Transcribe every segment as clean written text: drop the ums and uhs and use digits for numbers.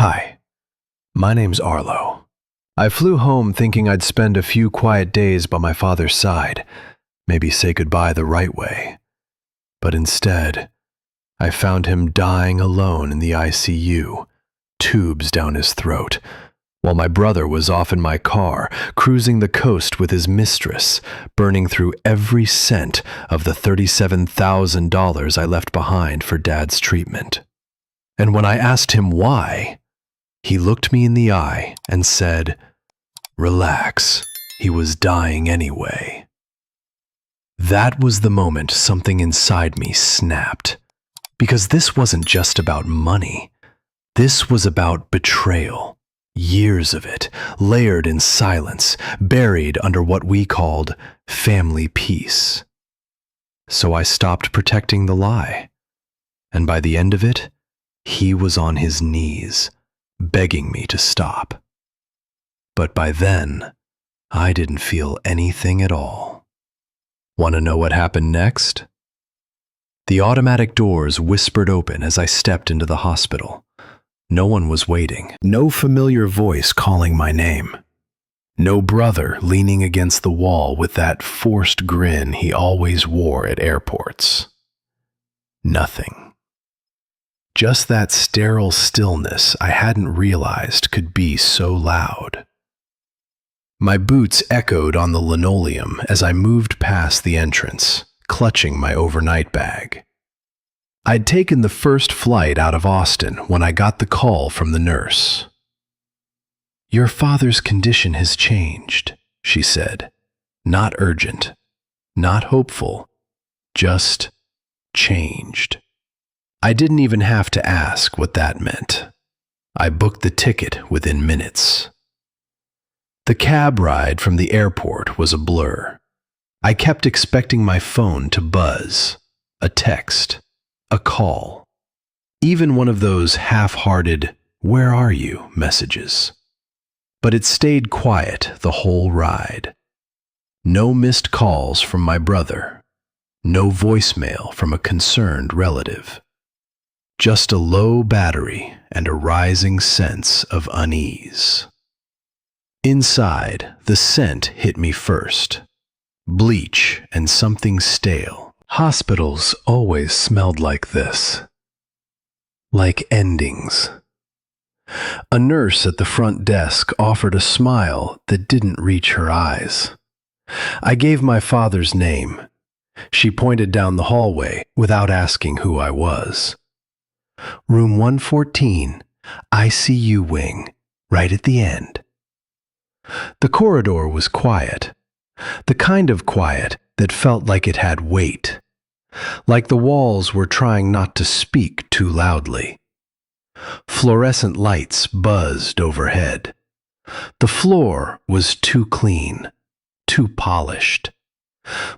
Hi, my name's Arlo. I flew home thinking I'd spend a few quiet days by my father's side, maybe say goodbye the right way. But instead, I found him dying alone in the ICU, tubes down his throat, while my brother was off in my car, cruising the coast with his mistress, burning through every cent of the $37,000 I left behind for Dad's treatment. And when I asked him why, he looked me in the eye and said, "Relax, he was dying anyway." That was the moment something inside me snapped. Because this wasn't just about money. This was about betrayal. Years of it, layered in silence, buried under what we called family peace. So I stopped protecting the lie. And by the end of it, he was on his knees, begging me to stop. But by then, I didn't feel anything at all. Want to know what happened next? The automatic doors whispered open as I stepped into the hospital. No one was waiting. No familiar voice calling my name. No brother leaning against the wall with that forced grin he always wore at airports. Nothing. Just that sterile stillness I hadn't realized could be so loud. My boots echoed on the linoleum as I moved past the entrance, clutching my overnight bag. I'd taken the first flight out of Austin when I got the call from the nurse. "Your father's condition has changed," she said. Not urgent, not hopeful, just changed. I didn't even have to ask what that meant. I booked the ticket within minutes. The cab ride from the airport was a blur. I kept expecting my phone to buzz, a text, a call, even one of those half-hearted, "Where are you?" messages. But it stayed quiet the whole ride. No missed calls from my brother, no voicemail from a concerned relative. Just a low battery and a rising sense of unease. Inside, the scent hit me first. Bleach and something stale. Hospitals always smelled like this. Like endings. A nurse at the front desk offered a smile that didn't reach her eyes. I gave my father's name. She pointed down the hallway without asking who I was. "Room 114, ICU wing, right at the end." The corridor was quiet, the kind of quiet that felt like it had weight, like the walls were trying not to speak too loudly. Fluorescent lights buzzed overhead. The floor was too clean, too polished.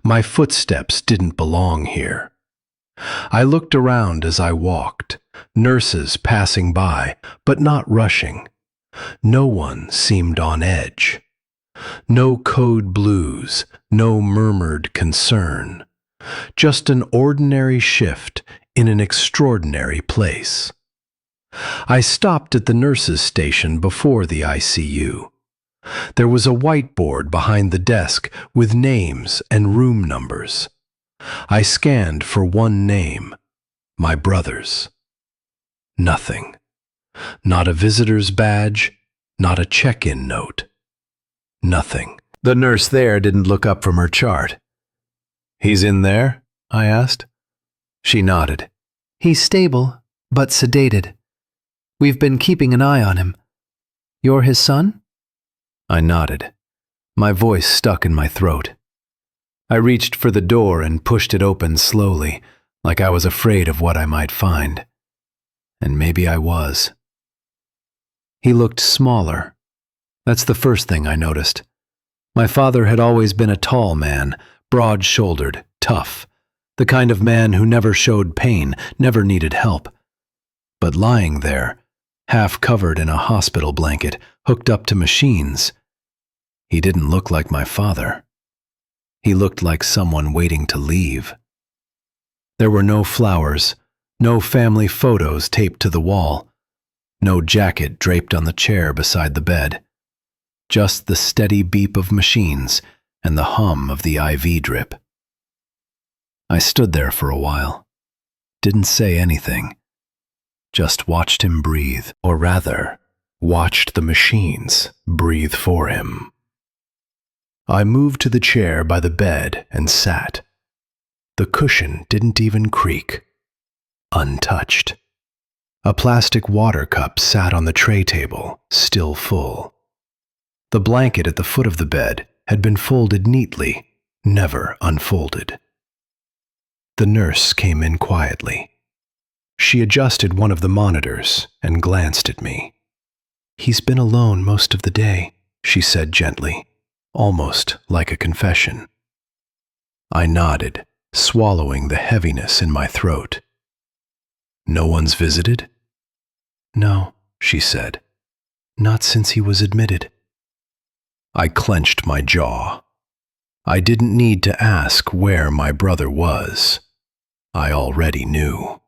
My footsteps didn't belong here. I looked around as I walked, nurses passing by, but not rushing. No one seemed on edge. No code blues, no murmured concern. Just an ordinary shift in an extraordinary place. I stopped at the nurses' station before the ICU. There was a whiteboard behind the desk with names and room numbers. I scanned for one name, my brother's. Nothing. Not a visitor's badge, not a check-in note. Nothing. The nurse there didn't look up from her chart. "He's in there?" I asked. She nodded. "He's stable, but sedated. We've been keeping an eye on him. You're his son?" I nodded. My voice stuck in my throat. I reached for the door and pushed it open slowly, like I was afraid of what I might find. And maybe I was. He looked smaller. That's the first thing I noticed. My father had always been a tall man, broad-shouldered, tough, the kind of man who never showed pain, never needed help. But lying there, half covered in a hospital blanket, hooked up to machines, he didn't look like my father. He looked like someone waiting to leave. There were no flowers, no family photos taped to the wall, No jacket draped on the chair beside the bed. Just the steady beep of machines and the hum of the IV drip. I stood there for a while, didn't say anything, just watched him breathe, or rather, watched the machines breathe for him. I moved to the chair by the bed and sat. The cushion didn't even creak, untouched. A plastic water cup sat on the tray table, still full. The blanket at the foot of the bed had been folded neatly, never unfolded. The nurse came in quietly. She adjusted one of the monitors and glanced at me. "He's been alone most of the day," she said gently, almost like a confession. I nodded, swallowing the heaviness in my throat. "No one's visited?" "No," she said. "Not since he was admitted." I clenched my jaw. I didn't need to ask where my brother was. I already knew.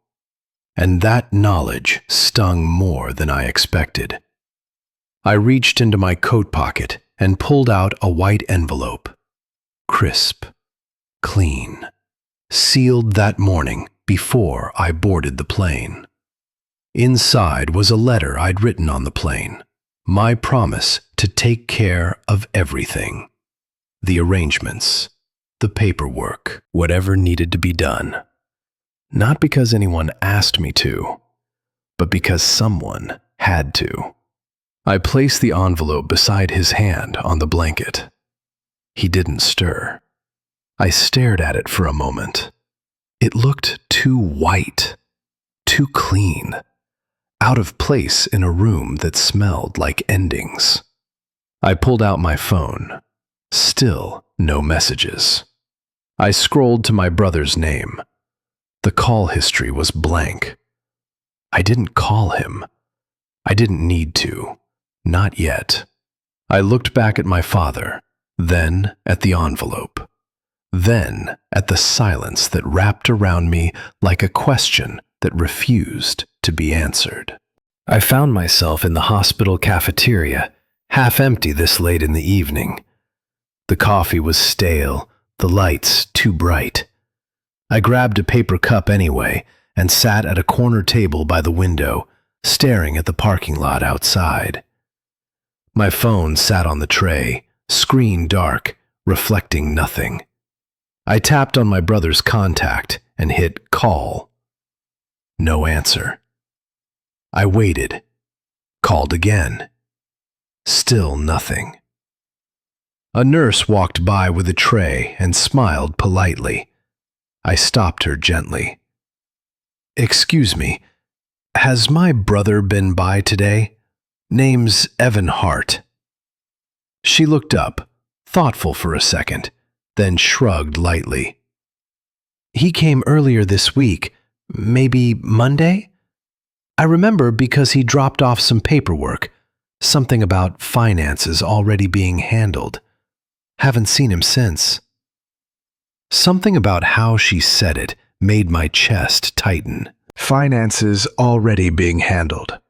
And that knowledge stung more than I expected. I reached into my coat pocket and pulled out a white envelope. Crisp, clean, sealed that morning before I boarded the plane. Inside was a letter I'd written on the plane. My promise to take care of everything. The arrangements, the paperwork, whatever needed to be done. Not because anyone asked me to, but because someone had to. I placed the envelope beside his hand on the blanket. He didn't stir. I stared at it for a moment. It looked too white, too clean, out of place in a room that smelled like endings. I pulled out my phone. Still no messages. I scrolled to my brother's name. The call history was blank. I didn't call him. I didn't need to. Not yet. I looked back at my father, then at the envelope, then at the silence that wrapped around me like a question that refused to be answered. I found myself in the hospital cafeteria, half empty this late in the evening. The coffee was stale, the lights too bright. I grabbed a paper cup anyway and sat at a corner table by the window, staring at the parking lot outside. My phone sat on the tray, screen dark, reflecting nothing. I tapped on my brother's contact and hit call. No answer. I waited, called again. Still nothing. A nurse walked by with a tray and smiled politely. I stopped her gently. "Excuse me, has my brother been by today? Name's Evan Hart." She looked up, thoughtful for a second, then shrugged lightly. "He came earlier this week, maybe Monday? I remember because he dropped off some paperwork, something about finances already being handled. Haven't seen him since." Something about how she said it made my chest tighten. Finances already being handled.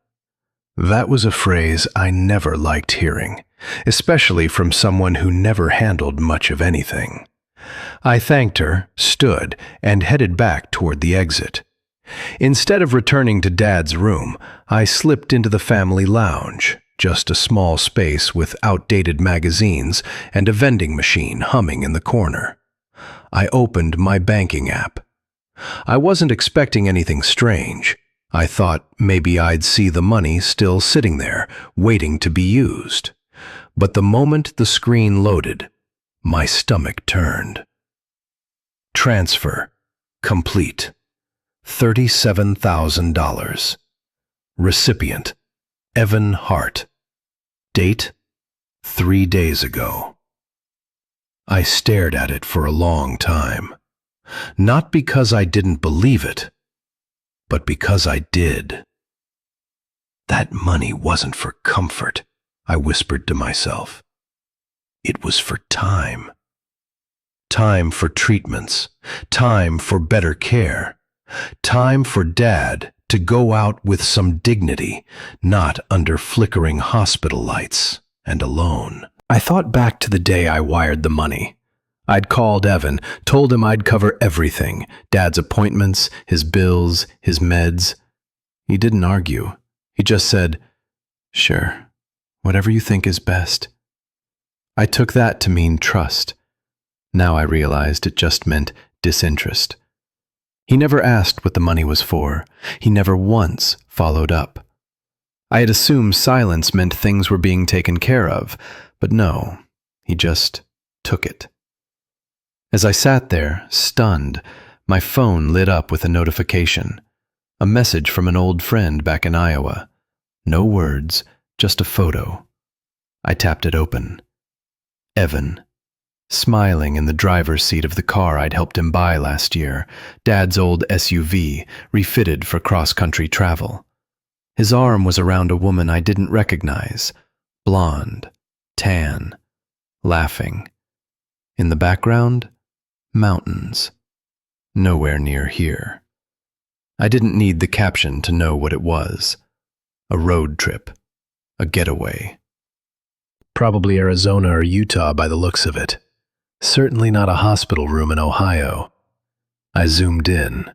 That was a phrase I never liked hearing, especially from someone who never handled much of anything. I thanked her, stood, and headed back toward the exit. Instead of returning to Dad's room, I slipped into the family lounge, just a small space with outdated magazines and a vending machine humming in the corner. I opened my banking app. I wasn't expecting anything strange. I thought maybe I'd see the money still sitting there, waiting to be used. But the moment the screen loaded, my stomach turned. Transfer complete. $37,000. Recipient Evan Hart. Date 3 days ago. I stared at it for a long time. Not because I didn't believe it, but because I did. That money wasn't for comfort, I whispered to myself. It was for time. Time for treatments, time for better care, time for Dad to go out with some dignity, not under flickering hospital lights and alone. I thought back to the day I wired the money. I'd called Evan, told him I'd cover everything, Dad's appointments, his bills, his meds. He didn't argue. He just said, "Sure, whatever you think is best." I took that to mean trust. Now I realized it just meant disinterest. He never asked what the money was for. He never once followed up. I had assumed silence meant things were being taken care of, but no, he just took it. As I sat there, stunned, my phone lit up with a notification. A message from an old friend back in Iowa. No words, just a photo. I tapped it open. Evan, smiling in the driver's seat of the car I'd helped him buy last year, Dad's old SUV, refitted for cross-country travel. His arm was around a woman I didn't recognize, blonde, tan, laughing. In the background, mountains. Nowhere near here. I didn't need the caption to know what it was. A road trip. A getaway. Probably Arizona or Utah by the looks of it. Certainly not a hospital room in Ohio. I zoomed in.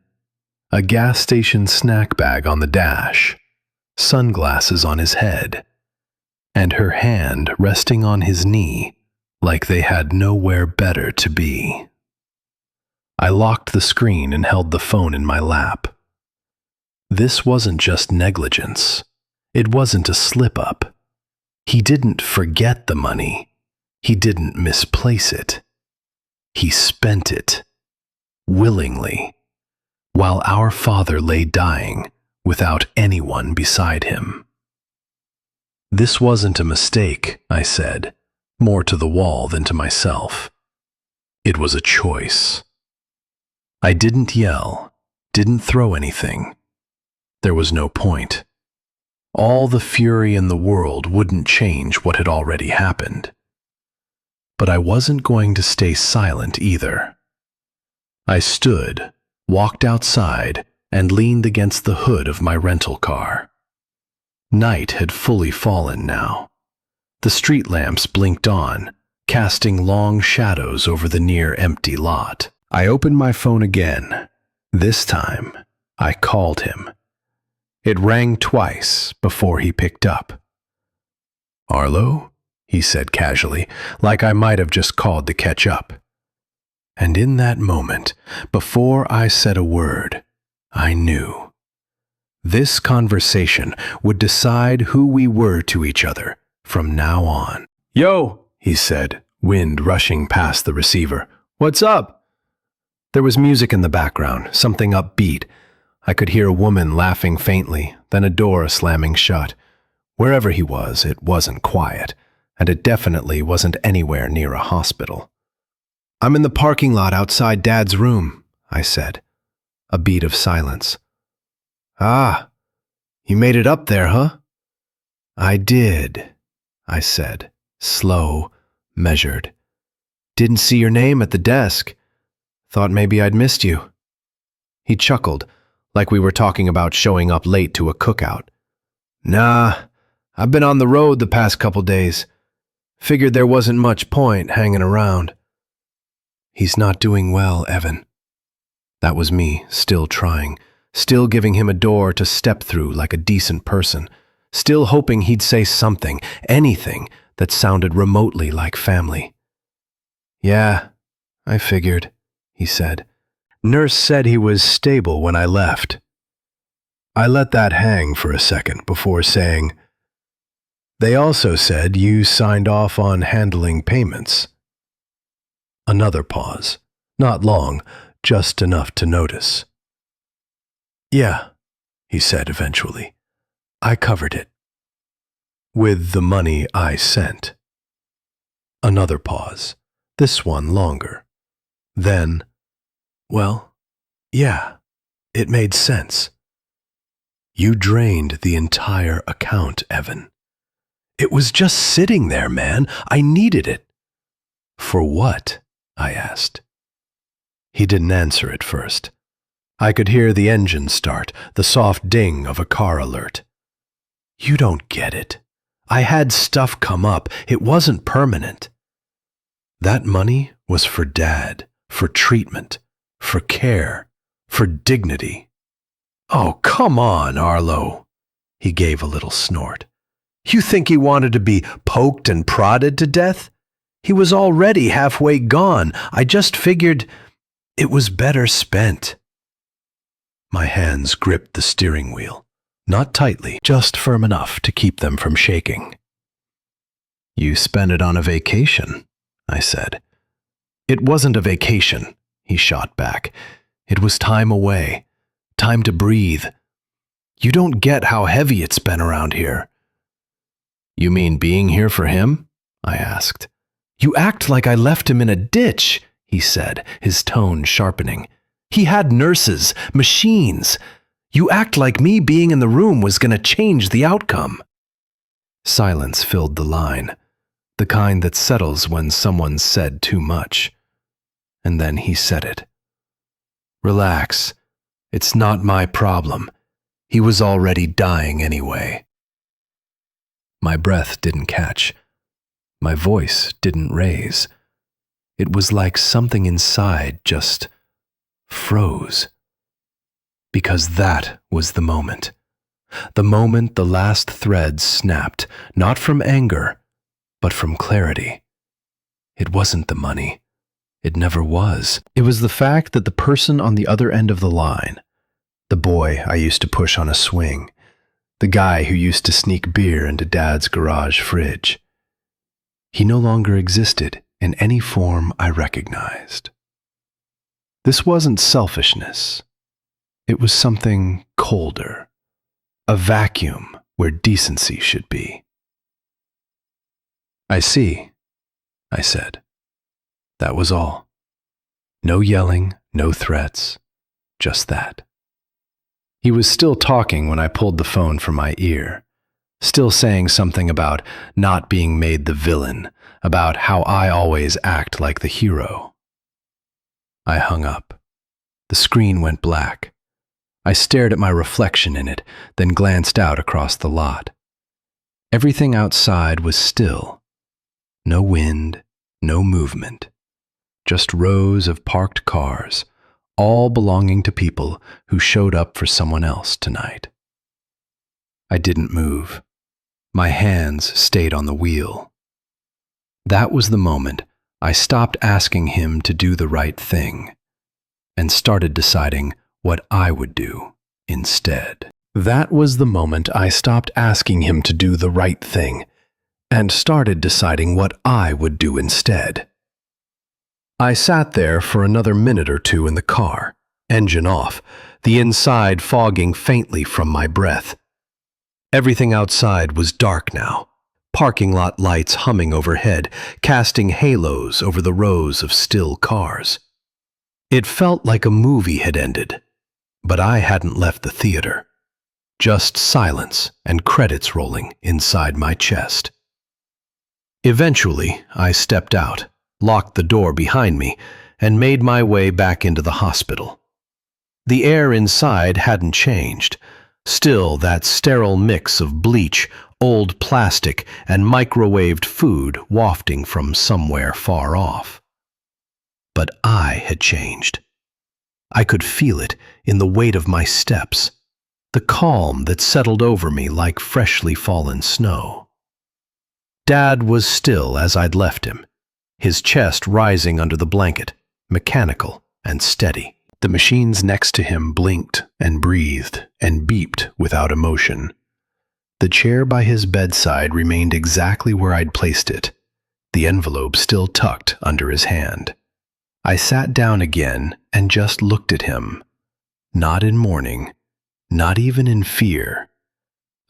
A gas station snack bag on the dash. Sunglasses on his head. And her hand resting on his knee like they had nowhere better to be. I locked the screen and held the phone in my lap. This wasn't just negligence. It wasn't a slip-up. He didn't forget the money. He didn't misplace it. He spent it, willingly, while our father lay dying without anyone beside him. This wasn't a mistake, I said, more to the wall than to myself. It was a choice. I didn't yell, didn't throw anything. There was no point. All the fury in the world wouldn't change what had already happened. But I wasn't going to stay silent either. I stood, walked outside, and leaned against the hood of my rental car. Night had fully fallen now. The street lamps blinked on, casting long shadows over the near-empty lot. I opened my phone again. This time, I called him. It rang twice before he picked up. "Arlo?" he said casually, like I might have just called to catch up. And in that moment, before I said a word, I knew. This conversation would decide who we were to each other from now on. "Yo," he said, wind rushing past the receiver. "What's up?" There was music in the background, something upbeat. I could hear a woman laughing faintly, then a door slamming shut. Wherever he was, it wasn't quiet, and it definitely wasn't anywhere near a hospital. "I'm in the parking lot outside Dad's room," I said. A beat of silence. "Ah, you made it up there, huh?" "I did," I said, slow, measured. "Didn't see your name at the desk. Thought maybe I'd missed you." He chuckled, like we were talking about showing up late to a cookout. "Nah, I've been on the road the past couple days. Figured there wasn't much point hanging around." "He's not doing well, Evan." That was me, still trying, still giving him a door to step through like a decent person, still hoping he'd say something, anything, that sounded remotely like family. "Yeah, I figured," he said. "Nurse said he was stable when I left." I let that hang for a second before saying, "They also said you signed off on handling payments." Another pause. Not long, just enough to notice. "Yeah," he said eventually. "I covered it. With the money I sent." Another pause. This one longer. Then, "Well, yeah, it made sense. You drained the entire account, Evan. It was just sitting there, man. I needed it." "For what?" I asked. He didn't answer at first. I could hear the engine start, the soft ding of a car alert. You don't get it. I had stuff come up. It wasn't permanent. That money was for Dad, for treatment, for care, for dignity. Oh, come on, Arlo. He gave a little snort. You think he wanted to be poked and prodded to death? He was already halfway gone. I just figured it was better spent. My hands gripped the steering wheel, not tightly, just firm enough to keep them from shaking. You spent it on a vacation, I said. It wasn't a vacation, he shot back. It was time away, time to breathe. You don't get how heavy it's been around here. You mean being here for him? I asked. You act like I left him in a ditch, he said, his tone sharpening. He had nurses, machines. You act like me being in the room was going to change the outcome. Silence filled the line, the kind that settles when someone's said too much. And then he said it. Relax. It's not my problem. He was already dying anyway. My breath didn't catch. My voice didn't raise. It was like something inside just froze. Because that was the moment. The moment the last thread snapped, not from anger, but from clarity. It wasn't the money. It never was. It was the fact that the person on the other end of the line, the boy I used to push on a swing, the guy who used to sneak beer into Dad's garage fridge, he no longer existed in any form I recognized. This wasn't selfishness. It was something colder, a vacuum where decency should be. I see, I said. That was all. No yelling, no threats, just that. He was still talking when I pulled the phone from my ear, still saying something about not being made the villain, about how I always act like the hero. I hung up. The screen went black. I stared at my reflection in it, then glanced out across the lot. Everything outside was still. No wind, no movement. Just rows of parked cars, all belonging to people who showed up for someone else tonight. I didn't move. My hands stayed on the wheel. That was the moment I stopped asking him to do the right thing and started deciding what I would do instead. That was the moment I stopped asking him to do the right thing and started deciding what I would do instead. I sat there for another minute or two in the car, engine off, the inside fogging faintly from my breath. Everything outside was dark now, parking lot lights humming overhead, casting halos over the rows of still cars. It felt like a movie had ended, but I hadn't left the theater. Just silence and credits rolling inside my chest. Eventually, I stepped out, locked the door behind me, and made my way back into the hospital. The air inside hadn't changed. Still that sterile mix of bleach, old plastic, and microwaved food wafting from somewhere far off. But I had changed. I could feel it in the weight of my steps, the calm that settled over me like freshly fallen snow. Dad was still as I'd left him, his chest rising under the blanket, mechanical and steady. The machines next to him blinked and breathed and beeped without emotion. The chair by his bedside remained exactly where I'd placed it, the envelope still tucked under his hand. I sat down again and just looked at him, not in mourning, not even in fear.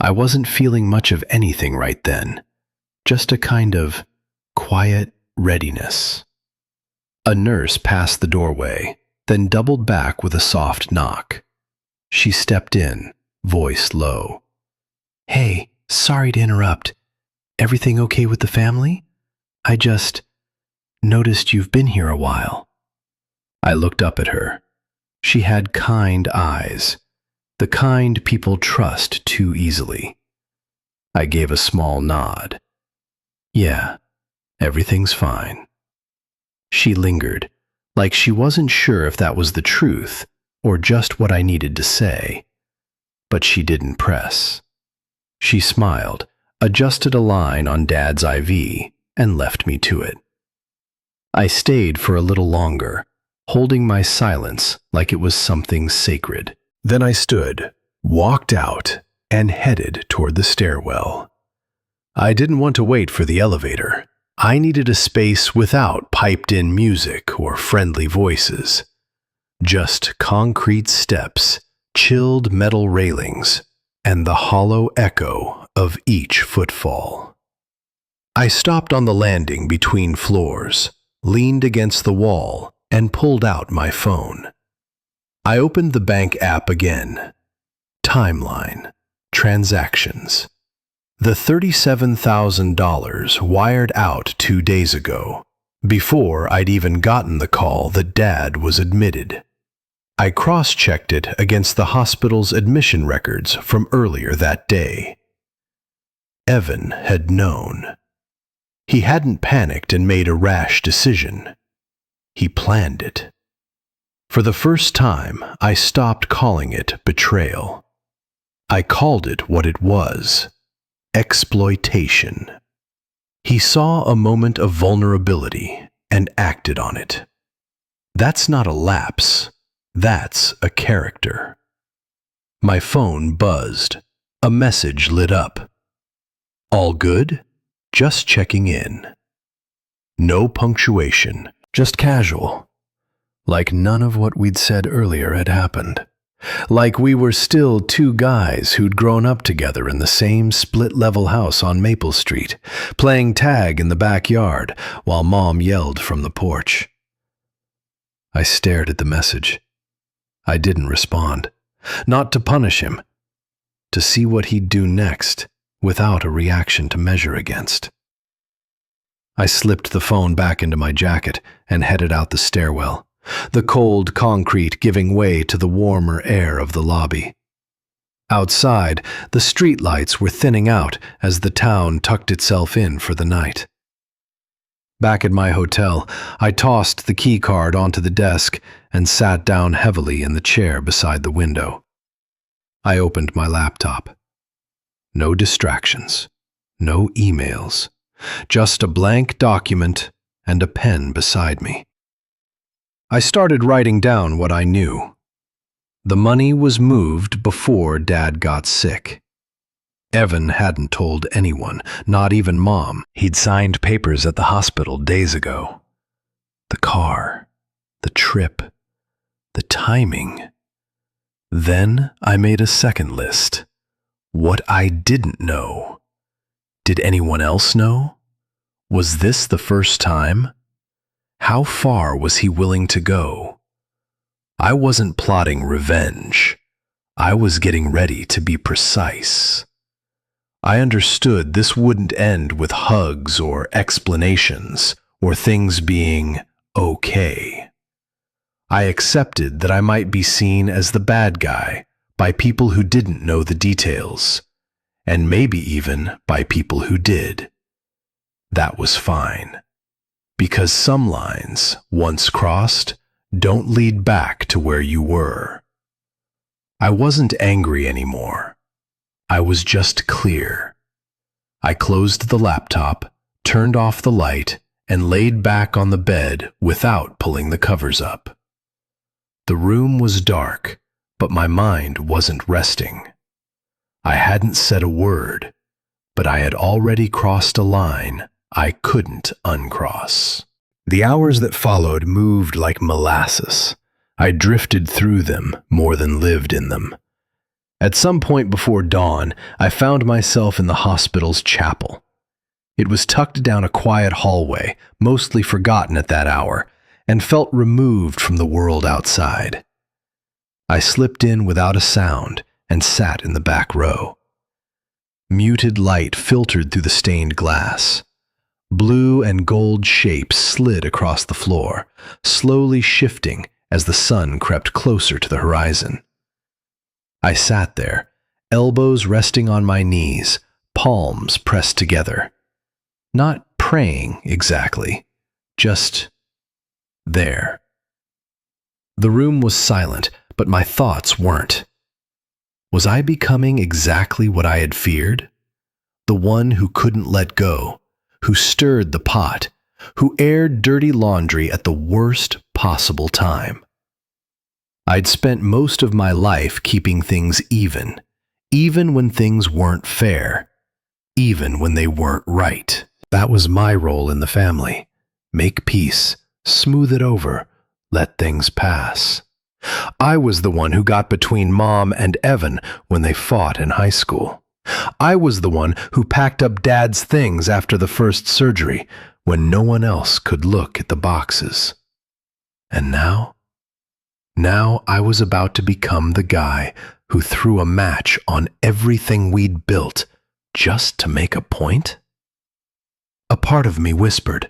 I wasn't feeling much of anything right then, just a kind of quiet readiness. A nurse passed the doorway, then doubled back with a soft knock. She stepped in, voice low. "Hey, sorry to interrupt. Everything okay with the family? I just noticed you've been here a while." I looked up at her. She had kind eyes, the kind people trust too easily. I gave a small nod. Yeah, everything's fine. She lingered, like she wasn't sure if that was the truth or just what I needed to say. But she didn't press. She smiled, adjusted a line on Dad's IV, and left me to it. I stayed for a little longer, holding my silence like it was something sacred. Then I stood, walked out, and headed toward the stairwell. I didn't want to wait for the elevator. I needed a space without piped-in music or friendly voices. Just concrete steps, chilled metal railings, and the hollow echo of each footfall. I stopped on the landing between floors, leaned against the wall, and pulled out my phone. I opened the bank app again. Timeline. Transactions. The $37,000 wired out 2 days ago, before I'd even gotten the call that Dad was admitted. I cross-checked it against the hospital's admission records from earlier that day. Evan had known. He hadn't panicked and made a rash decision. He planned it. For the first time, I stopped calling it betrayal. I called it what it was: exploitation. He saw a moment of vulnerability and acted on it. That's not a lapse. That's a character. My phone buzzed. A message lit up. All good? Just checking in. No punctuation, just casual. Like none of what we'd said earlier had happened. Like we were still two guys who'd grown up together in the same split-level house on Maple Street, playing tag in the backyard while Mom yelled from the porch. I stared at the message. I didn't respond. Not to punish him. To see what he'd do next, without a reaction to measure against. I slipped the phone back into my jacket and headed out the stairwell, the cold concrete giving way to the warmer air of the lobby. Outside, the streetlights were thinning out as the town tucked itself in for the night. Back at my hotel, I tossed the key card onto the desk and sat down heavily in the chair beside the window. I opened my laptop. No distractions, no emails, just a blank document and a pen beside me. I started writing down what I knew. The money was moved before Dad got sick. Evan hadn't told anyone, not even Mom. He'd signed papers at the hospital days ago. The car, the trip, the timing. Then I made a second list. What I didn't know. Did anyone else know? Was this the first time? How far was he willing to go? I wasn't plotting revenge. I was getting ready to be precise. I understood this wouldn't end with hugs or explanations or things being okay. I accepted that I might be seen as the bad guy by people who didn't know the details, and maybe even by people who did. That was fine, because some lines, once crossed, don't lead back to where you were. I wasn't angry anymore. I was just clear. I closed the laptop, turned off the light, and laid back on the bed without pulling the covers up. The room was dark, but my mind wasn't resting. I hadn't said a word, but I had already crossed a line I couldn't uncross. The hours that followed moved like molasses. I drifted through them more than lived in them. At some point before dawn, I found myself in the hospital's chapel. It was tucked down a quiet hallway, mostly forgotten at that hour, and felt removed from the world outside. I slipped in without a sound and sat in the back row. Muted light filtered through the stained glass. Blue and gold shapes slid across the floor, slowly shifting as the sun crept closer to the horizon. I sat there, elbows resting on my knees, palms pressed together. Not praying exactly, just there. The room was silent, but my thoughts weren't. Was I becoming exactly what I had feared? The one who couldn't let go, who stirred the pot, who aired dirty laundry at the worst possible time. I'd spent most of my life keeping things even when things weren't fair, even when they weren't right. That was my role in the family. Make peace, smooth it over, let things pass. I was the one who got between Mom and Evan when they fought in high school. I was the one who packed up Dad's things after the first surgery when no one else could look at the boxes. And now? Now I was about to become the guy who threw a match on everything we'd built just to make a point? A part of me whispered,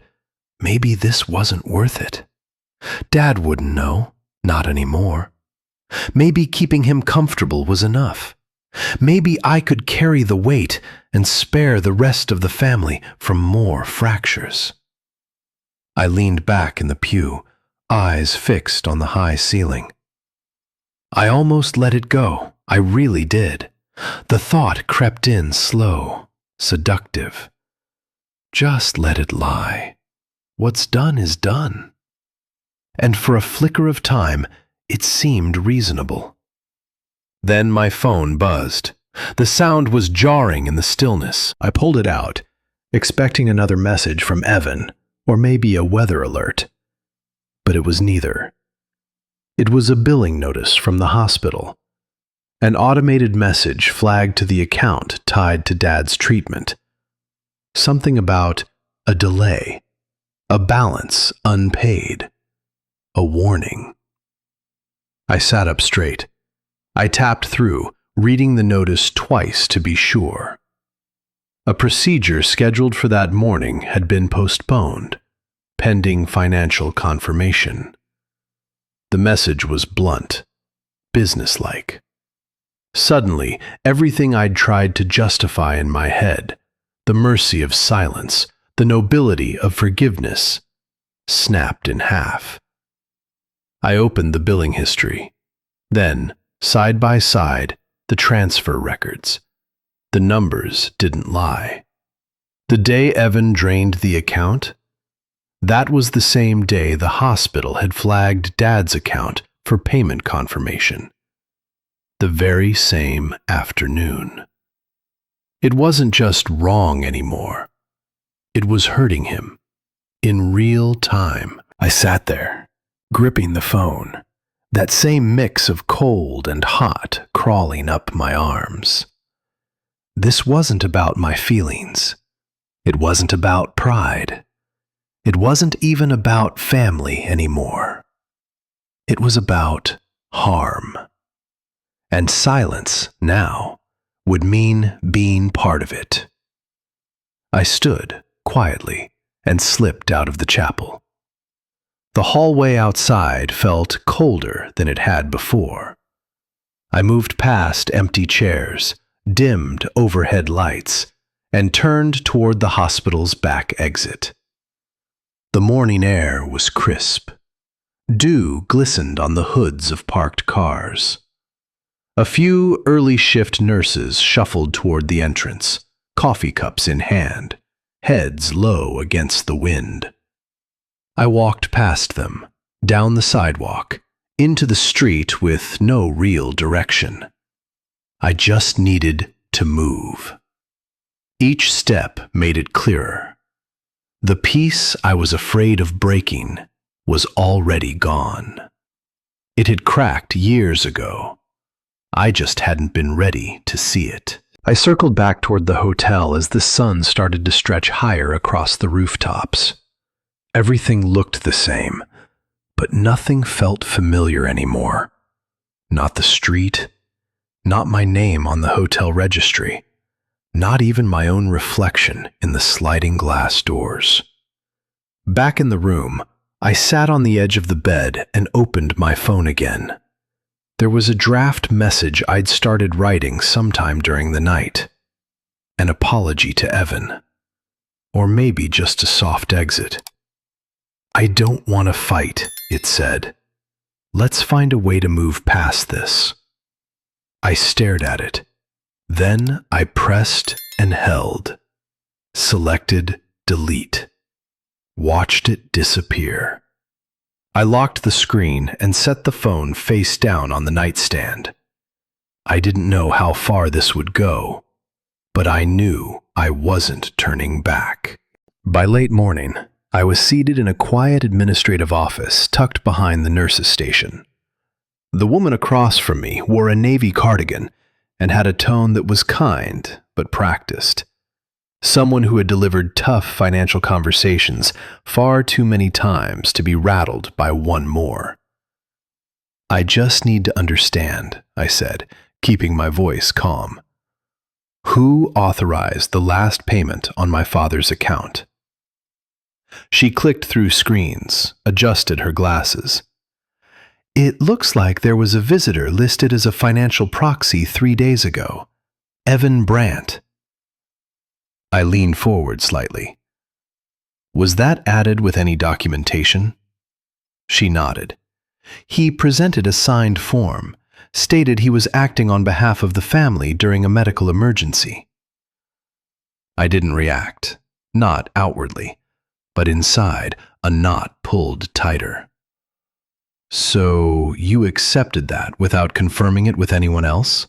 maybe this wasn't worth it. Dad wouldn't know, not anymore. Maybe keeping him comfortable was enough. Maybe I could carry the weight and spare the rest of the family from more fractures. I leaned back in the pew, eyes fixed on the high ceiling. I almost let it go, I really did. The thought crept in slow, seductive. Just let it lie. What's done is done. And for a flicker of time, it seemed reasonable. Then my phone buzzed. The sound was jarring in the stillness. I pulled it out, expecting another message from Evan, or maybe a weather alert. But it was neither. It was a billing notice from the hospital. An automated message flagged to the account tied to Dad's treatment. Something about a delay, a balance unpaid, a warning. I sat up straight. I tapped through, reading the notice twice to be sure. A procedure scheduled for that morning had been postponed, pending financial confirmation. The message was blunt, businesslike. Suddenly, everything I'd tried to justify in my head, the mercy of silence, the nobility of forgiveness, snapped in half. I opened the billing history. Then, side by side, the transfer records. The numbers didn't lie. The day Evan drained the account, that was the same day the hospital had flagged Dad's account for payment confirmation. The very same afternoon. It wasn't just wrong anymore. It was hurting him. In real time. I sat there, gripping the phone, that same mix of cold and hot crawling up my arms. This wasn't about my feelings. It wasn't about pride. It wasn't even about family anymore. It was about harm. And silence, now, would mean being part of it. I stood, quietly, and slipped out of the chapel. The hallway outside felt colder than it had before. I moved past empty chairs, dimmed overhead lights, and turned toward the hospital's back exit. The morning air was crisp. Dew glistened on the hoods of parked cars. A few early shift nurses shuffled toward the entrance, coffee cups in hand, heads low against the wind. I walked past them, down the sidewalk, into the street with no real direction. I just needed to move. Each step made it clearer. The peace I was afraid of breaking was already gone. It had cracked years ago. I just hadn't been ready to see it. I circled back toward the hotel as the sun started to stretch higher across the rooftops. Everything looked the same, but nothing felt familiar anymore. Not the street, not my name on the hotel registry, not even my own reflection in the sliding glass doors. Back in the room, I sat on the edge of the bed and opened my phone again. There was a draft message I'd started writing sometime during the night. An apology to Evan. Or maybe just a soft exit. "I don't want to fight," it said. "Let's find a way to move past this." I stared at it. Then I pressed and held. Selected delete. Watched it disappear. I locked the screen and set the phone face down on the nightstand. I didn't know how far this would go, but I knew I wasn't turning back. By late morning, I was seated in a quiet administrative office tucked behind the nurse's station. The woman across from me wore a navy cardigan and had a tone that was kind but practiced. Someone who had delivered tough financial conversations far too many times to be rattled by one more. "I just need to understand," I said, keeping my voice calm. "Who authorized the last payment on my father's account?" She clicked through screens, adjusted her glasses. "It looks like there was a visitor listed as a financial proxy 3 days ago. Evan Brandt." I leaned forward slightly. "Was that added with any documentation?" She nodded. "He presented a signed form, stated he was acting on behalf of the family during a medical emergency." I didn't react, not outwardly, but inside, a knot pulled tighter. "So you accepted that without confirming it with anyone else?"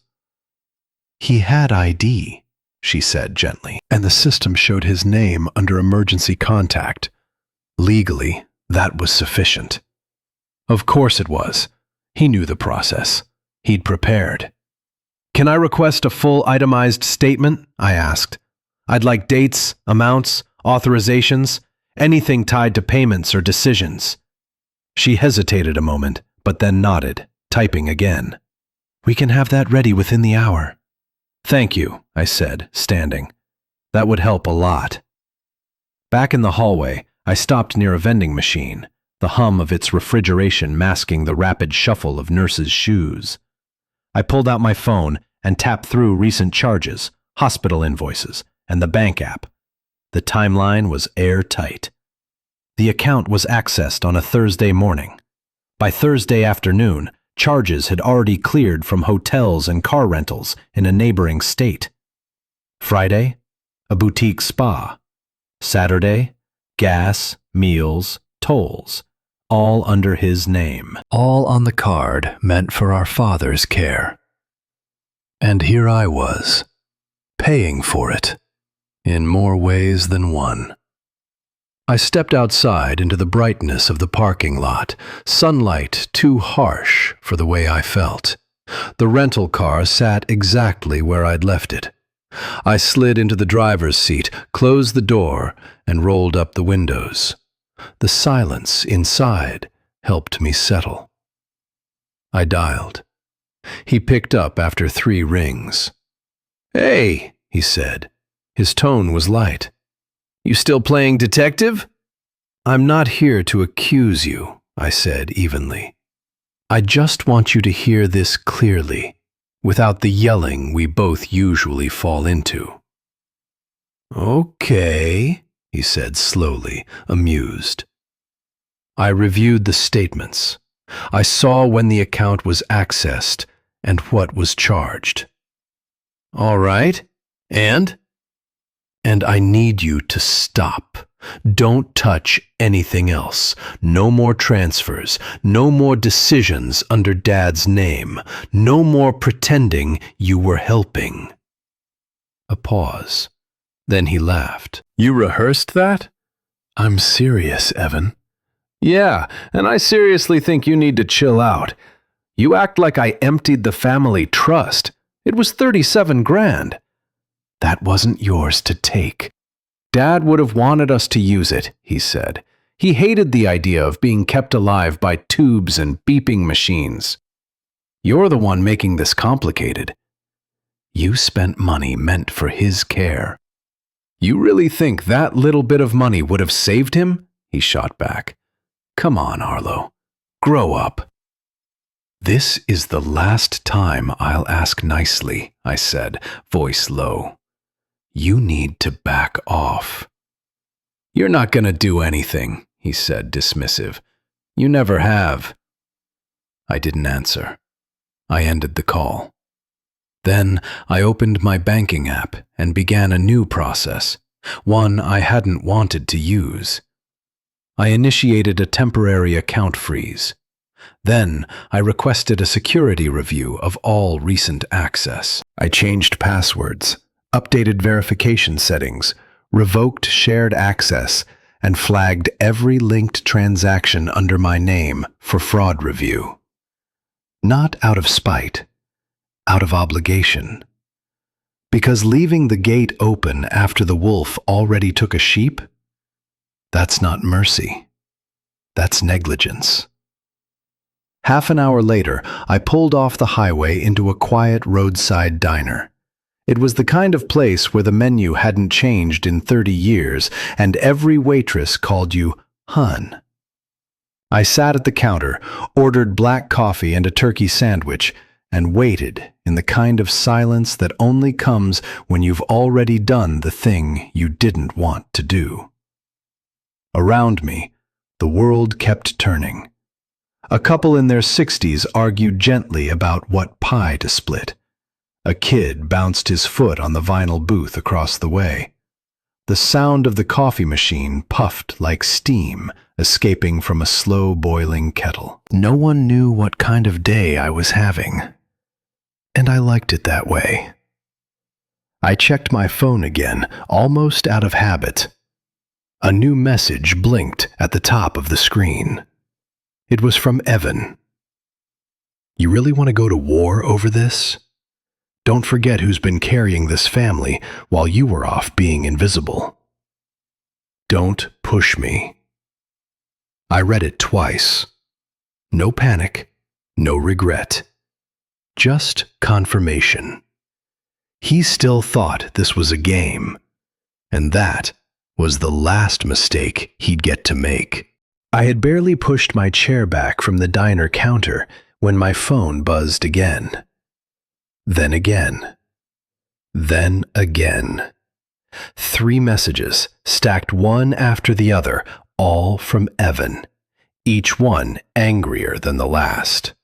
"He had ID," she said gently, "and the system showed his name under emergency contact. Legally, that was sufficient." Of course it was. He knew the process. He'd prepared. "Can I request a full itemized statement?" I asked. "I'd like dates, amounts, authorizations, anything tied to payments or decisions." She hesitated a moment, but then nodded, typing again. "We can have that ready within the hour." "Thank you," I said, standing. "That would help a lot." Back in the hallway, I stopped near a vending machine, the hum of its refrigeration masking the rapid shuffle of nurses' shoes. I pulled out my phone and tapped through recent charges, hospital invoices, and the bank app. The timeline was airtight. The account was accessed on a Thursday morning. By Thursday afternoon, charges had already cleared from hotels and car rentals in a neighboring state. Friday, a boutique spa. Saturday, gas, meals, tolls, all under his name. All on the card meant for our father's care. And here I was, paying for it, in more ways than one. I stepped outside into the brightness of the parking lot, sunlight too harsh for the way I felt. The rental car sat exactly where I'd left it. I slid into the driver's seat, closed the door, and rolled up the windows. The silence inside helped me settle. I dialed. He picked up after 3 rings. "Hey," he said. His tone was light. "You still playing detective?" "I'm not here to accuse you," I said evenly. "I just want you to hear this clearly, without the yelling we both usually fall into." "Okay," he said slowly, amused. I reviewed the statements. I saw when the account was accessed and what was charged. "All right, and?" "And I need you to stop. Don't touch anything else. No more transfers. No more decisions under Dad's name. No more pretending you were helping." A pause. Then he laughed. "You rehearsed that?" "I'm serious, Evan." "Yeah, and I seriously think you need to chill out. You act like I emptied the family trust. It was 37 grand. That wasn't yours to take. Dad would have wanted us to use it," he said. "He hated the idea of being kept alive by tubes and beeping machines. You're the one making this complicated. You spent money meant for his care." "You really think that little bit of money would have saved him?" he shot back. Come on, Arlo. Grow up. This is the last time I'll ask nicely, I said, voice low. You need to back off. You're not gonna do anything, he said, dismissive. You never have. I didn't answer. I ended the call. Then I opened my banking app and began a new process, one I hadn't wanted to use. I initiated a temporary account freeze. Then I requested a security review of all recent access. I changed passwords, updated verification settings, revoked shared access, and flagged every linked transaction under my name for fraud review. Not out of spite, out of obligation. Because leaving the gate open after the wolf already took a sheep, that's not mercy. That's negligence. Half an hour later, I pulled off the highway into a quiet roadside diner. It was the kind of place where the menu hadn't changed in 30 years, and every waitress called you hun. I sat at the counter, ordered black coffee and a turkey sandwich, and waited in the kind of silence that only comes when you've already done the thing you didn't want to do. Around me, the world kept turning. A couple in their 60s argued gently about what pie to split. A kid bounced his foot on the vinyl booth across the way. The sound of the coffee machine puffed like steam escaping from a slow-boiling kettle. No one knew what kind of day I was having, and I liked it that way. I checked my phone again, almost out of habit. A new message blinked at the top of the screen. It was from Evan. You really want to go to war over this? Don't forget who's been carrying this family while you were off being invisible. Don't push me. I read it twice. No panic, no regret. Just confirmation. He still thought this was a game, and that was the last mistake he'd get to make. I had barely pushed my chair back from the diner counter when my phone buzzed again. Then again. Then again. 3 messages, stacked one after the other, all from Evan, each one angrier than the last.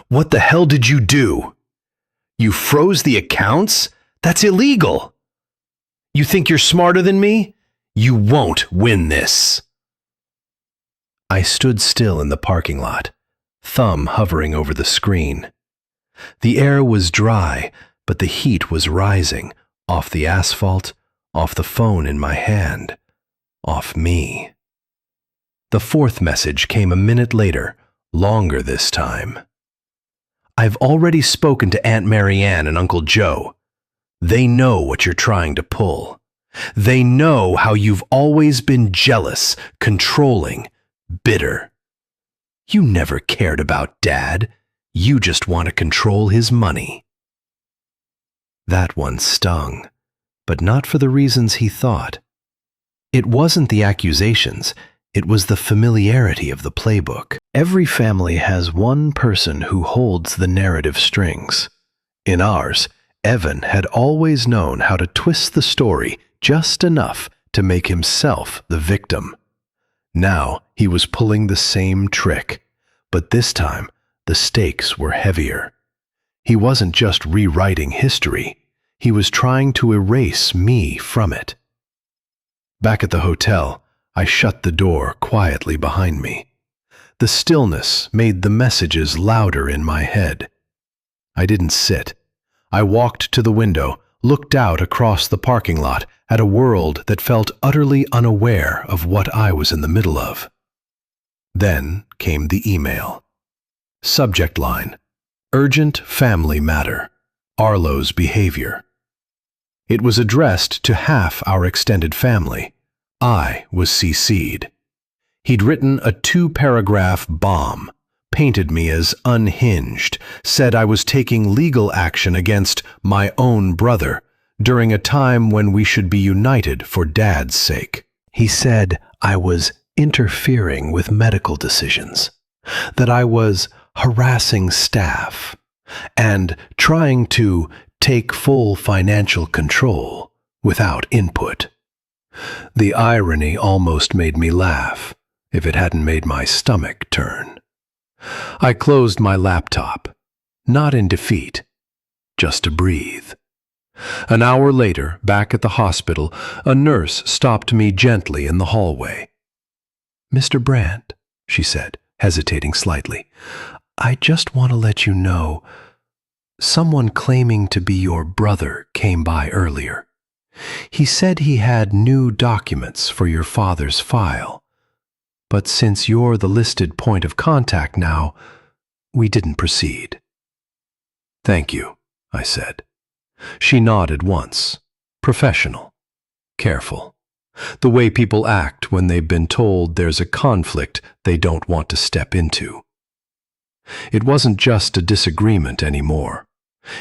What the hell did you do? You froze the accounts? That's illegal. You think you're smarter than me? You won't win this. I stood still in the parking lot, thumb hovering over the screen. The air was dry, but the heat was rising, off the asphalt, off the phone in my hand, off me. The 4th message came a minute later, longer this time. I've already spoken to Aunt Marianne and Uncle Joe. They know what you're trying to pull. They know how you've always been jealous, controlling, bitter. You never cared about Dad. You just want to control his money. That one stung, but not for the reasons he thought. It wasn't the accusations, it was the familiarity of the playbook. Every family has one person who holds the narrative strings. In ours, Evan had always known how to twist the story just enough to make himself the victim. Now he was pulling the same trick, but this time the stakes were heavier. He wasn't just rewriting history, he was trying to erase me from it. Back at the hotel, I shut the door quietly behind me. The stillness made the messages louder in my head. I didn't sit. I walked to the window, looked out across the parking lot at a world that felt utterly unaware of what I was in the middle of. Then came the email. Subject line: Urgent family matter. Arlo's behavior. It was addressed to half our extended family. I was CC'd. He'd written a 2-paragraph bomb, painted me as unhinged, said I was taking legal action against my own brother during a time when we should be united for Dad's sake. He said I was interfering with medical decisions, that I was harassing staff and trying to take full financial control without input. The irony almost made me laugh, if it hadn't made my stomach turn. I closed my laptop, not in defeat, just to breathe. An hour later, back at the hospital, a nurse stopped me gently in the hallway. "Mr. Brandt," she said, hesitating slightly, "I just want to let you know, someone claiming to be your brother came by earlier. He said he had new documents for your father's file, but since you're the listed point of contact now, we didn't proceed." "Thank you," I said. She nodded once. Professional. Careful. The way people act when they've been told there's a conflict they don't want to step into. It wasn't just a disagreement anymore.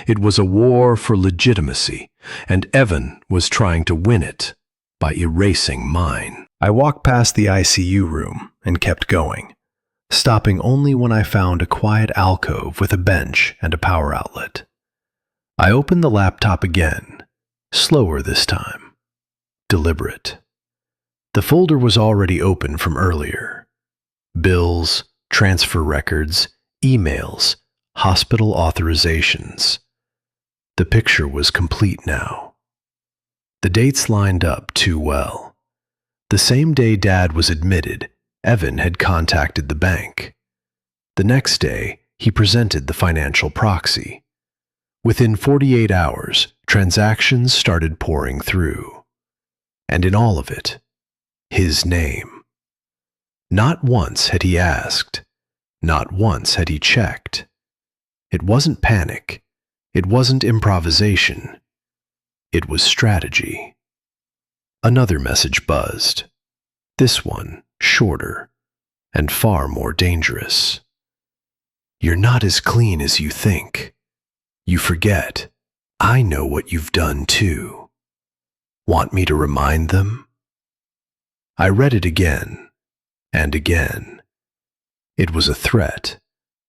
It was a war for legitimacy, and Evan was trying to win it by erasing mine. I walked past the ICU room and kept going, stopping only when I found a quiet alcove with a bench and a power outlet. I opened the laptop again, slower this time, deliberate. The folder was already open from earlier. Bills, transfer records, emails, hospital authorizations. The picture was complete now. The dates lined up too well. The same day Dad was admitted, Evan had contacted the bank. The next day, he presented the financial proxy. Within 48 hours, transactions started pouring through. And in all of it, his name. Not once had he asked. Not once had he checked. It wasn't panic. It wasn't improvisation. It was strategy. Another message buzzed. This one, shorter, and far more dangerous. "You're not as clean as you think. You forget. I know what you've done too. Want me to remind them?" I read it again, and again. It was a threat,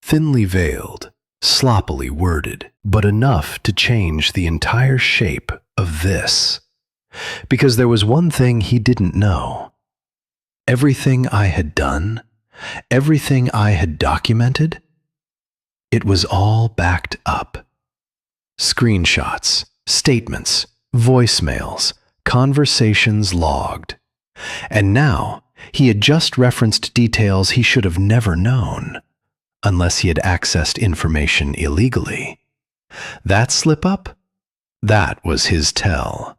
thinly veiled, sloppily worded, but enough to change the entire shape of this. Because there was one thing he didn't know. Everything I had done, everything I had documented, it was all backed up. Screenshots, statements, voicemails, conversations logged. And now he had just referenced details he should have never known, unless he had accessed information illegally. That slip-up? That was his tell.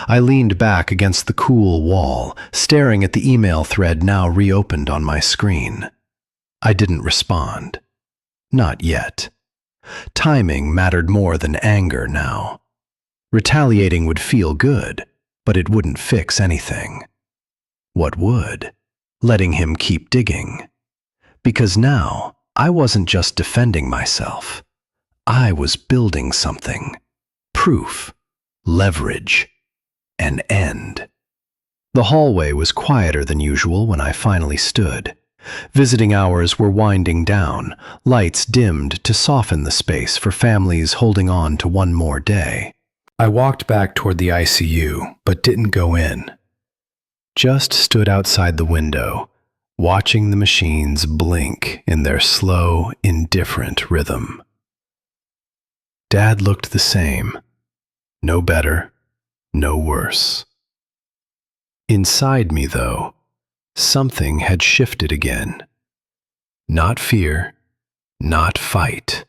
I leaned back against the cool wall, staring at the email thread now reopened on my screen. I didn't respond. Not yet. Timing mattered more than anger now. Retaliating would feel good, but it wouldn't fix anything. What would? Letting him keep digging. Because now, I wasn't just defending myself. I was building something. Proof. Leverage. An end. The hallway was quieter than usual when I finally stood. Visiting hours were winding down, lights dimmed to soften the space for families holding on to one more day. I walked back toward the ICU, but didn't go in. Just stood outside the window, watching the machines blink in their slow, indifferent rhythm. Dad looked the same. No better, no worse. Inside me, though, something had shifted again. Not fear, not fight.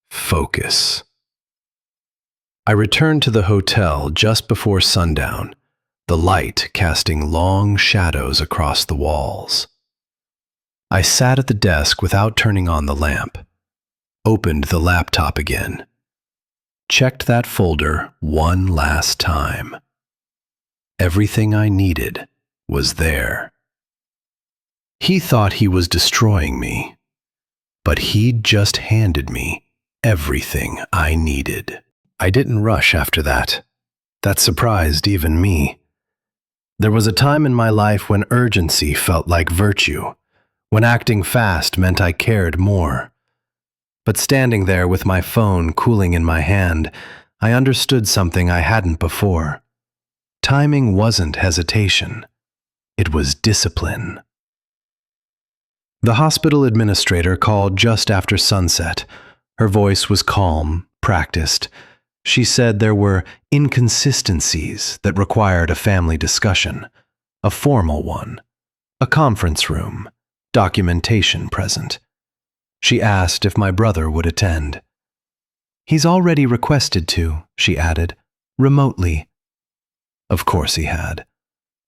Focus. I returned to the hotel just before sundown, the light casting long shadows across the walls. I sat at the desk without turning on the lamp, opened the laptop again, checked that folder one last time. Everything I needed was there. He thought he was destroying me, but he'd just handed me everything I needed. I didn't rush after that. That surprised even me. There was a time in my life when urgency felt like virtue, when acting fast meant I cared more. But standing there with my phone cooling in my hand, I understood something I hadn't before. Timing wasn't hesitation. It was discipline. The hospital administrator called just after sunset. Her voice was calm, practiced. She said there were inconsistencies that required a family discussion, a formal one, a conference room, documentation present. She asked if my brother would attend. "He's already requested to," she added, "remotely." Of course he had.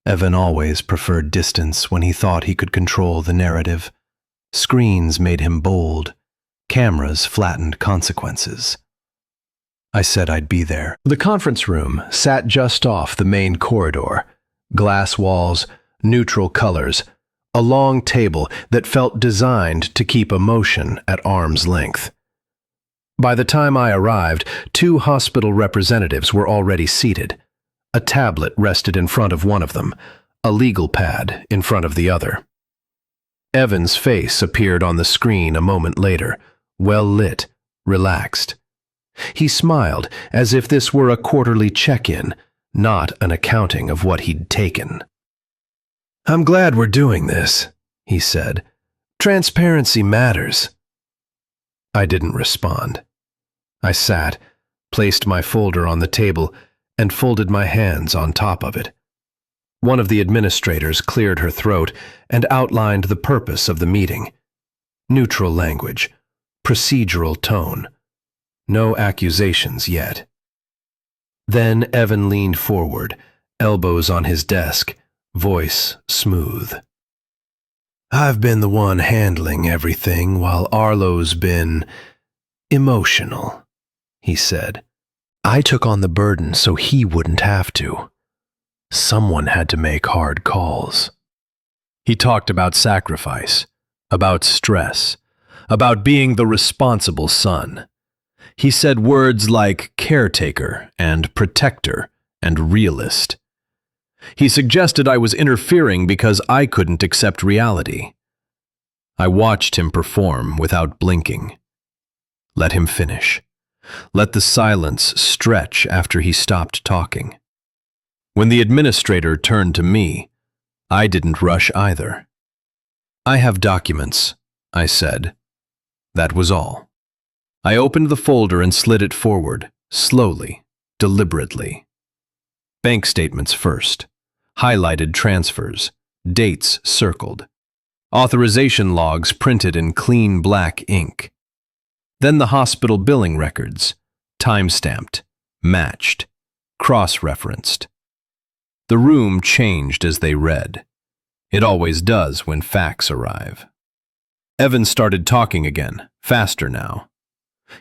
Evan always preferred distance when he thought he could control the narrative. Screens made him bold. Cameras flattened consequences. I said I'd be there. The conference room sat just off the main corridor. Glass walls, neutral colors, a long table that felt designed to keep emotion at arm's length. By the time I arrived, 2 hospital representatives were already seated. A tablet rested in front of one of them, a legal pad in front of the other. Evan's face appeared on the screen a moment later, well lit, relaxed. He smiled as if this were a quarterly check-in, not an accounting of what he'd taken. "I'm glad we're doing this," he said. "Transparency matters." I didn't respond. I sat, placed my folder on the table, and folded my hands on top of it. One of the administrators cleared her throat and outlined the purpose of the meeting. Neutral language, procedural tone. No accusations yet. Then Evan leaned forward, elbows on his desk, voice smooth. "I've been the one handling everything while Arlo's been emotional," he said. "I took on the burden so he wouldn't have to. Someone had to make hard calls." He talked about sacrifice, about stress, about being the responsible son. He said words like caretaker and protector and realist. He suggested I was interfering because I couldn't accept reality. I watched him perform without blinking. Let him finish. Let the silence stretch after he stopped talking. When the administrator turned to me, I didn't rush either. "I have documents," I said. That was all. I opened the folder and slid it forward, slowly, deliberately. Bank statements first. Highlighted transfers. Dates circled. Authorization logs printed in clean black ink. Then the hospital billing records. Time-stamped, matched, cross-referenced. The room changed as they read. It always does when facts arrive. Evan started talking again, faster now.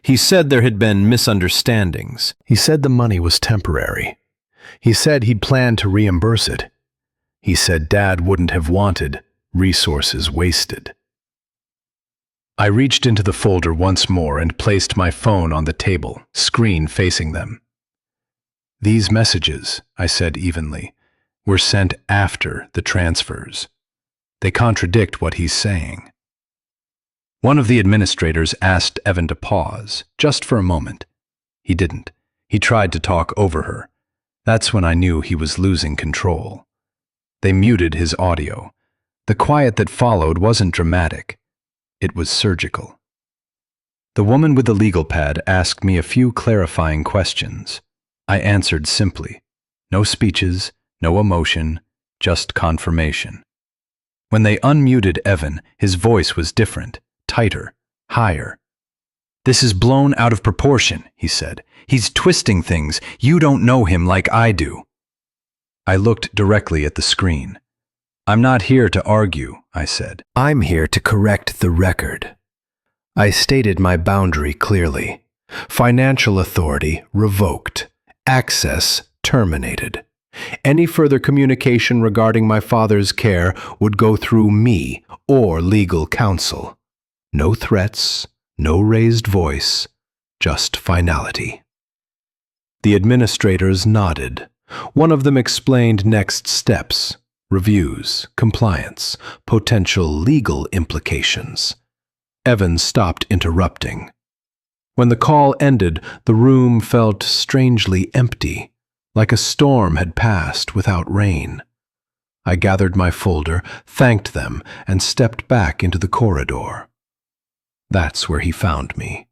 He said there had been misunderstandings. He said the money was temporary. He said he'd planned to reimburse it. He said Dad wouldn't have wanted resources wasted. I reached into the folder once more and placed my phone on the table, screen facing them. "These messages," I said evenly, "were sent after the transfers. They contradict what he's saying." One of the administrators asked Evan to pause, just for a moment. He didn't. He tried to talk over her. That's when I knew he was losing control. They muted his audio. The quiet that followed wasn't dramatic. It was surgical. The woman with the legal pad asked me a few clarifying questions. I answered simply. No speeches, no emotion, just confirmation. When they unmuted Evan, his voice was different. Tighter, higher. "This is blown out of proportion," he said. "He's twisting things. You don't know him like I do." I looked directly at the screen. "I'm not here to argue," I said. "I'm here to correct the record." I stated my boundary clearly. Financial authority revoked. Access terminated. Any further communication regarding my father's care would go through me or legal counsel. No threats, no raised voice, just finality. The administrators nodded, One of them explained next steps, reviews, compliance, potential legal implications. Evan stopped interrupting. When the call ended, the room felt strangely empty, like a storm had passed without rain. I gathered my folder, thanked them, and stepped back into the corridor. That's where he found me.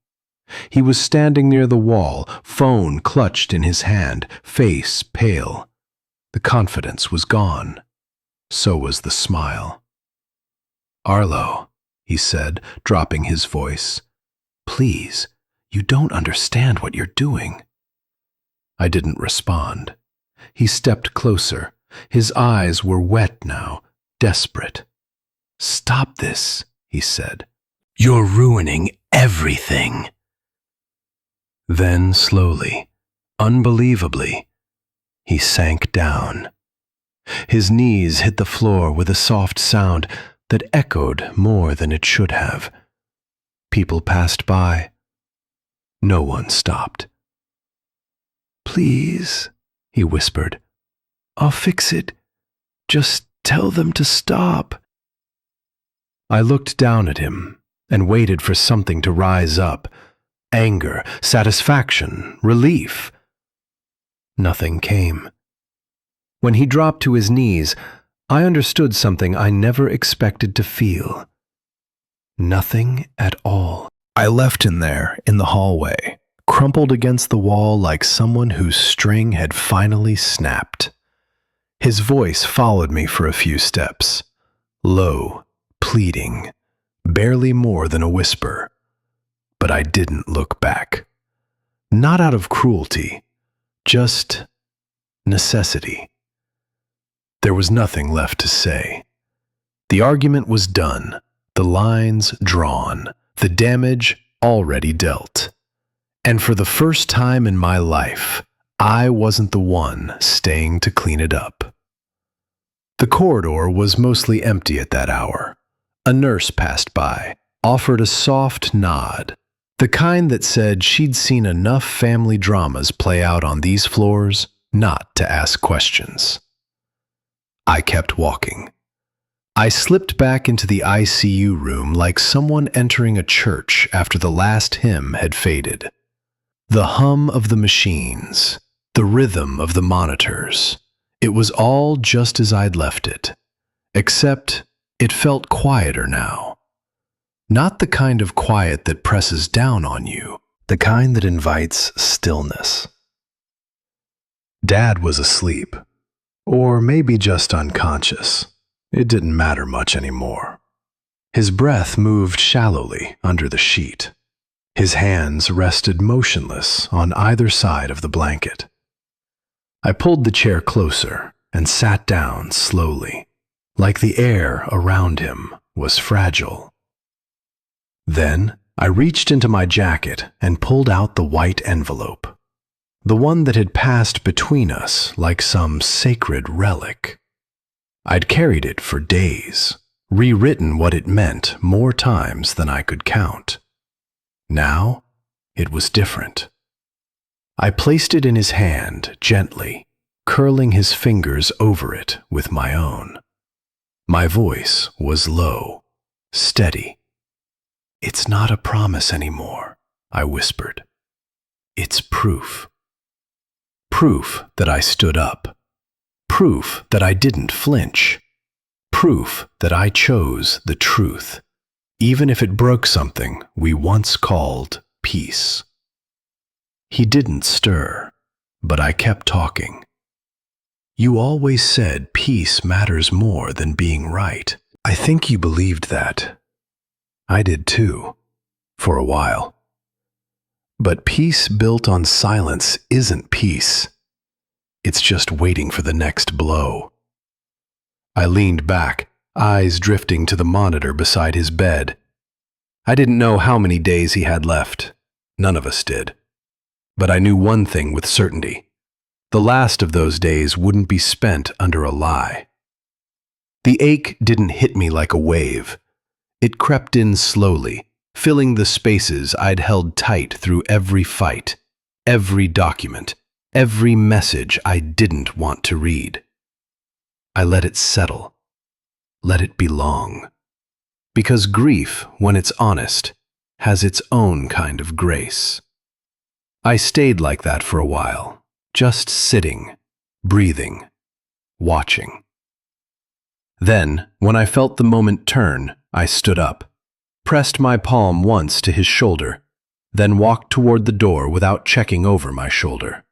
He was standing near the wall, phone clutched in his hand, face pale. The confidence was gone. So was the smile. "Arlo," he said, dropping his voice, "please, you don't understand what you're doing." I didn't respond. He stepped closer. His eyes were wet now, desperate. "Stop this," he said. "You're ruining everything." Then slowly, unbelievably, he sank down. His knees hit the floor with a soft sound that echoed more than it should have. People passed by. No one stopped. "Please," he whispered, "I'll fix it. Just tell them to stop." I looked down at him and waited for something to rise up. Anger, satisfaction, relief. Nothing came. When he dropped to his knees, I understood something I never expected to feel. Nothing at all. I left him there in the hallway, crumpled against the wall like someone whose string had finally snapped. His voice followed me for a few steps, low, pleading, barely more than a whisper. But I didn't look back. Not out of cruelty, just necessity. There was nothing left to say. The argument was done, the lines drawn, the damage already dealt. And for the first time in my life, I wasn't the one staying to clean it up. The corridor was mostly empty at that hour. A nurse passed by, offered a soft nod, the kind that said she'd seen enough family dramas play out on these floors not to ask questions. I kept walking. I slipped back into the ICU room like someone entering a church after the last hymn had faded. The hum of the machines, the rhythm of the monitors, it was all just as I'd left it, except it felt quieter now. Not the kind of quiet that presses down on you, the kind that invites stillness. Dad was asleep, or maybe just unconscious. It didn't matter much anymore. His breath moved shallowly under the sheet. His hands rested motionless on either side of the blanket. I pulled the chair closer and sat down slowly, like the air around him was fragile. Then I reached into my jacket and pulled out the white envelope, the one that had passed between us like some sacred relic. I'd carried it for days, rewritten what it meant more times than I could count. Now, it was different. I placed it in his hand gently, curling his fingers over it with my own. My voice was low, steady. "It's not a promise anymore," I whispered. "It's proof. Proof that I stood up. Proof that I didn't flinch. Proof that I chose the truth, even if it broke something we once called peace." He didn't stir, but I kept talking. "You always said peace matters more than being right. I think you believed that. I did too, for a while. But peace built on silence isn't peace. It's just waiting for the next blow." I leaned back, eyes drifting to the monitor beside his bed. I didn't know how many days he had left. None of us did. But I knew one thing with certainty. The last of those days wouldn't be spent under a lie. The ache didn't hit me like a wave. It crept in slowly, filling the spaces I'd held tight through every fight, every document, every message I didn't want to read. I let it settle, let it belong. Because grief, when it's honest, has its own kind of grace. I stayed like that for a while, just sitting, breathing, watching. Then, when I felt the moment turn, I stood up, pressed my palm once to his shoulder, then walked toward the door without checking over my shoulder.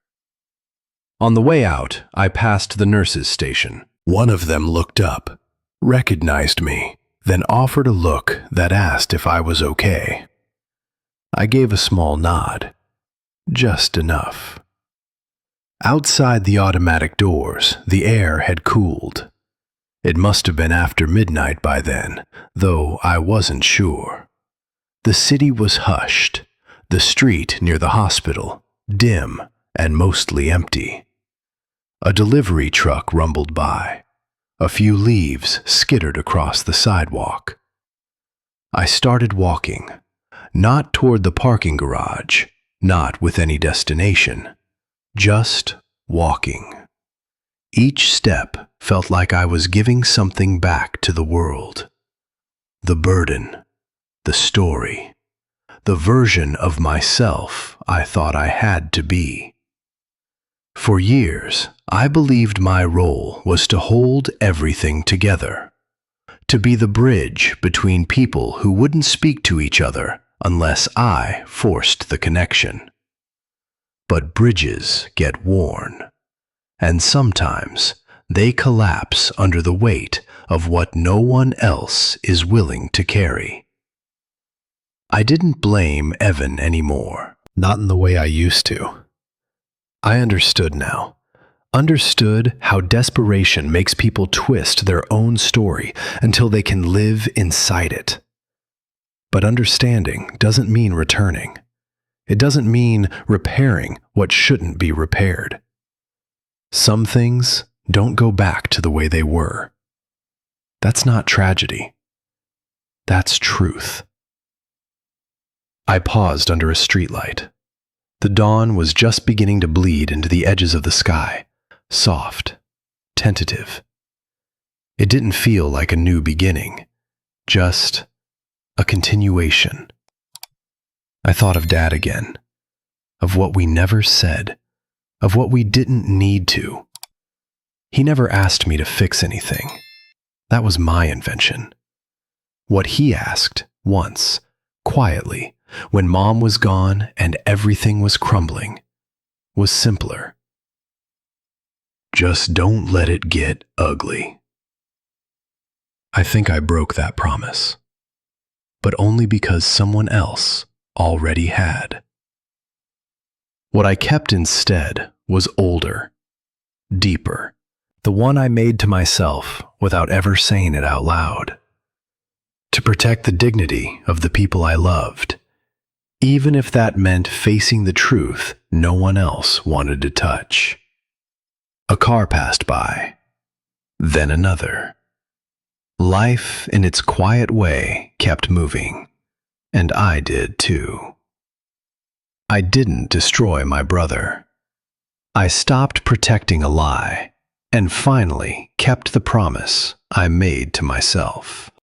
On the way out, I passed the nurses' station. One of them looked up, recognized me, then offered a look that asked if I was okay. I gave a small nod, just enough. Outside the automatic doors, the air had cooled. It must have been after midnight by then, though I wasn't sure. The city was hushed, the street near the hospital, dim and mostly empty. A delivery truck rumbled by. A few leaves skittered across the sidewalk. I started walking, not toward the parking garage, not with any destination, just walking. Each step felt like I was giving something back to the world. The burden, the story, the version of myself I thought I had to be. For years, I believed my role was to hold everything together, to be the bridge between people who wouldn't speak to each other unless I forced the connection. But bridges get worn, and sometimes they collapse under the weight of what no one else is willing to carry. I didn't blame Evan anymore, not in the way I used to. I understood now. Understood how desperation makes people twist their own story until they can live inside it. But understanding doesn't mean returning. It doesn't mean repairing what shouldn't be repaired. Some things don't go back to the way they were. That's not tragedy. That's truth. I paused under a streetlight. The dawn was just beginning to bleed into the edges of the sky, soft, tentative. It didn't feel like a new beginning, just a continuation. I thought of Dad again, of what we never said, of what we didn't need to. He never asked me to fix anything. That was my invention. What he asked, once, quietly, when Mom was gone and everything was crumbling, was simpler. Just don't let it get ugly. I think I broke that promise, but only because someone else already had. What I kept instead was older, deeper, the one I made to myself without ever saying it out loud. To protect the dignity of the people I loved, even if that meant facing the truth no one else wanted to touch. A car passed by, then another. Life, in its quiet way, kept moving, and I did too. I didn't destroy my brother. I stopped protecting a lie, and finally kept the promise I made to myself.